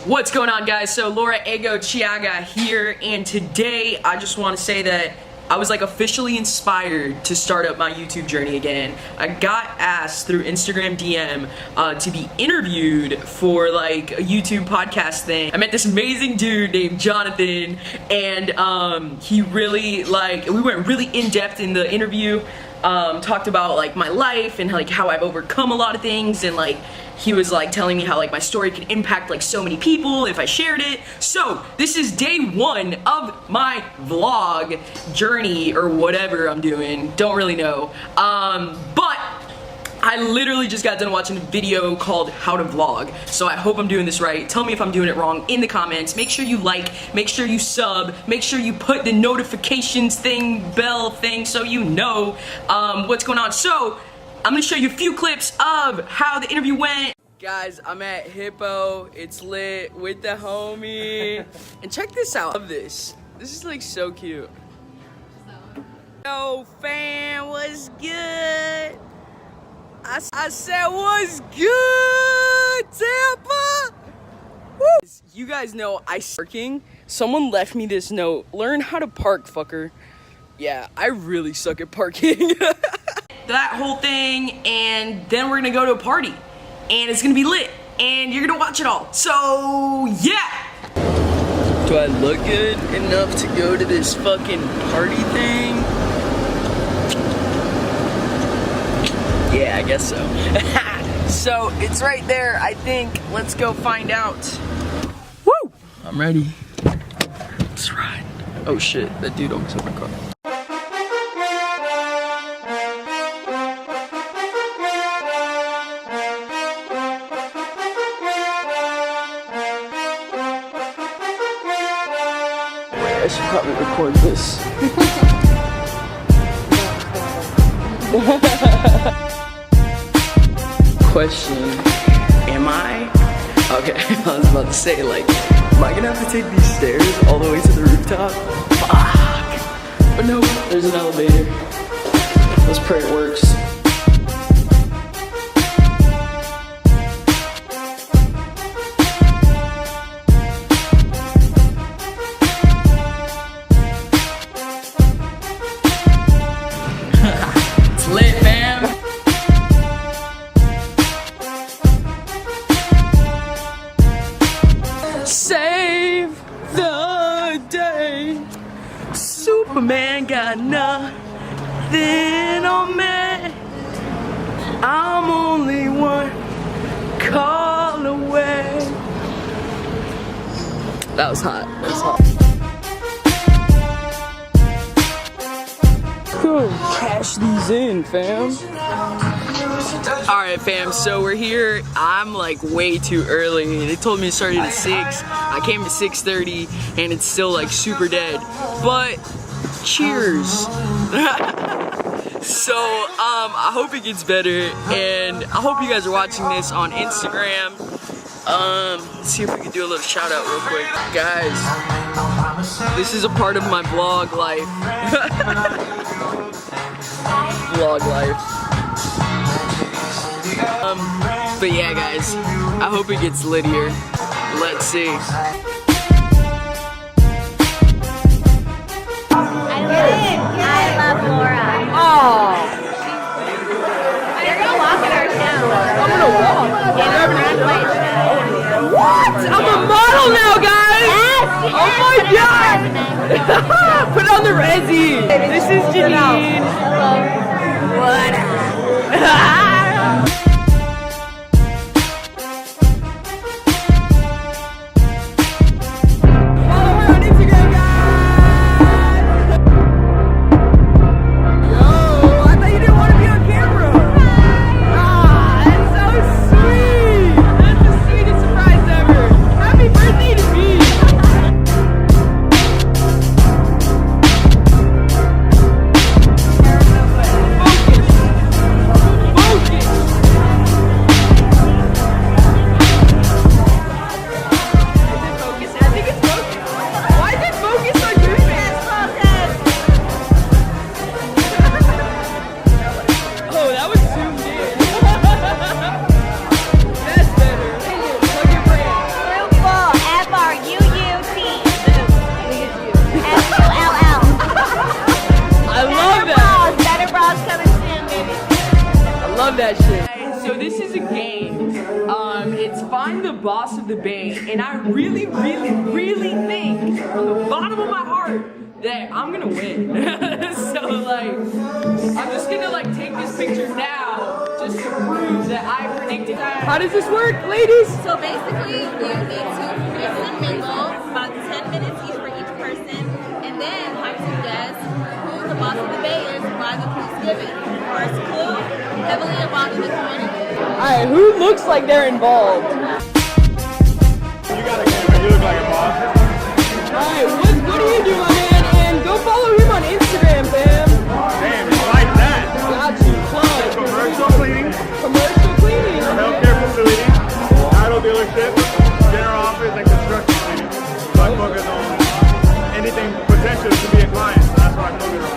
What's going on, guys? So Laura Egocheaga here, and today I just want to say that I was like officially inspired to start up my YouTube journey again. I got asked through Instagram DM to be interviewed for like a YouTube podcast thing. I met this amazing dude named Jonathan, and he really we went really in depth in the interview. Talked about like my life and like how I've overcome a lot of things, and like he was like telling me how like my story could impact like so many people if I shared it. So this is day one of my vlog journey or whatever I'm doing. Don't really know. But I literally just got done watching a video called How to Vlog. So I hope I'm doing this right. Tell me if I'm doing it wrong in the comments. Make sure you like, make sure you sub, make sure you put the notifications thing, bell thing, so you know what's going on. So I'm gonna show you a few clips of how the interview went. Guys, I'm at Hippo. It's lit with the homie. And check this out. I love this. This is like so cute. Yo, fam, what's good? I said, what's good, Tampa? Woo! You guys know I parking. Someone left me this note. Learn how to park, fucker. Yeah, I really suck at parking. That whole thing, and then we're gonna go to a party. And it's gonna be lit. And you're gonna watch it all. So, yeah! Do I look good enough to go to this fucking party thing? Yeah, I guess so. So, it's right there, I think. Let's go find out. Woo! I'm ready. Let's ride. Oh shit, that dude almost hit my car. I should probably record this. Question, am I? Okay, I was about to say, like, am I gonna have to take these stairs all the way to the rooftop? Fuck! But no, there's an elevator. Let's pray it works. It's lit, fam! Save the day. Superman got nothing on me. I'm only one call away. That was hot. That was hot. Cool. Cash these in, fam. Alright, fam, so we're here. I'm like way too early. They told me it started at 6. I came at 6:30 and it's still like super dead. But cheers. So I hope it gets better, and I hope you guys are watching this on Instagram. Let's see if we can do a little shout out real quick. Guys, this is a part of my vlog life. Vlog life. But yeah, guys, I hope it gets lit here. Let's see. I love Laura. Oh, You're gonna walk in our town. I'm gonna walk. In a runway show. What? I'm a model now, guys! Yes! Oh my god! Put on the resi! This is Janine. What? Follow her on Instagram, guys! Yo, I thought you didn't want to be on camera. Ah, that's so sweet! That's the sweetest surprise ever. Happy birthday to me! Focus. boss of the Bay, and I really, really, really think from the bottom of my heart that I'm gonna win. So like, I'm just gonna like take this picture now just to prove that I predicted. How does this work, ladies? So basically, you need to mix and mingle about 10 minutes each for each person, and then have to guess who the boss of the Bay is by the clues given. First clue, heavily involved in the community. Alright, who looks like they're involved? You got a camera, you look like a boss. Alright, what do you do, my man? And go follow him on Instagram, fam. Damn, you like that. Got you, plug. Commercial cleaning, Commercial cleaning. healthcare facility, auto dealership, general office, and construction cleaning. So I focus on anything potential to be a client, so that's what I focus on.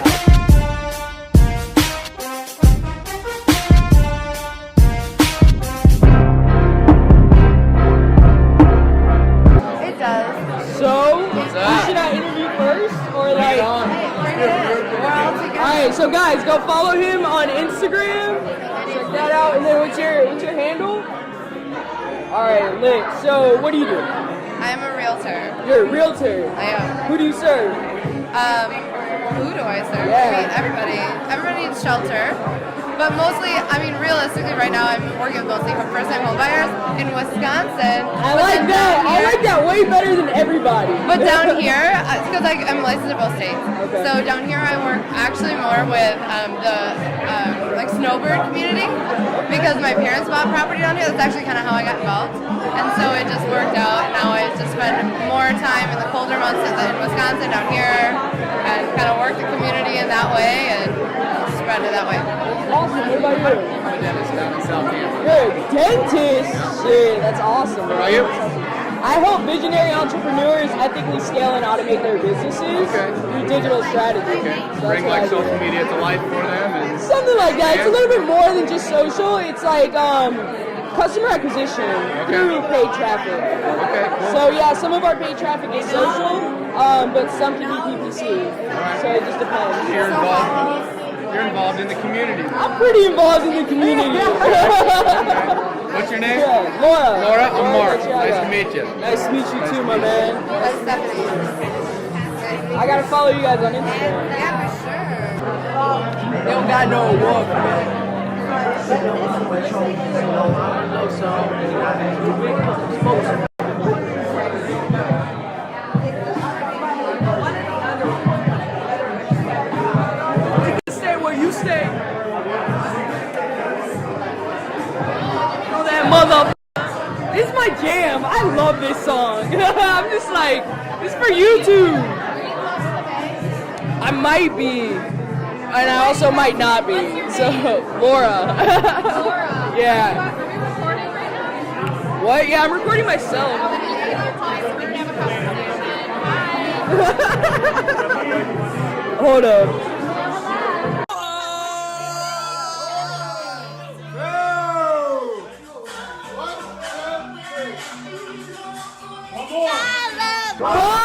It does. So, should I interview first? Or like... We're all together. Alright, so guys, go follow him on Instagram. Check that out. And then what's your handle? Alright, lit. So, what do you do? I am a realtor. You're a realtor. I am. Who do you serve? Who do I serve? Yeah. I mean, everybody. Everybody needs shelter. But mostly, I mean, realistically, right now I'm working mostly for first-time home buyers in Wisconsin. I like that. I like that way better than everybody. But down here, because I'm licensed in both states, Okay. so down here I work actually more with the like snowbird community because my parents bought property down here. That's actually kind of how I got involved, and so it just worked out. Now I just spend more time in the colder months in Wisconsin down here, and kind of work the community in that way and spread it that way. Awesome. What about you? I'm a dentist down in South Tampa. You're a dentist. Shit, that's awesome. Where are you? I help visionary entrepreneurs ethically scale and automate their businesses through digital strategy. Okay. So Bring that's what I like do. social media to life for them and Something like that. It's a little bit more than just social. It's like customer acquisition through paid traffic. okay, cool. So yeah, some of our paid traffic is social, but some can be PPC. So it just depends. You're involved in the community. I'm pretty involved in the community. What's your name? Yeah, Laura. Laura, I'm Mark. Egocheaga. Nice to meet you. Nice to meet you too, my man. That's Stephanie. I gotta follow you guys on Instagram. Yeah, for sure. They don't got no award for that. Stay where you stay. Oh, that mother. This is my jam. I love this song. I'm just like, this is for YouTube. I might be, and I also might not be. So, Laura. Yeah. What? Yeah, I'm recording myself. Hold up. I love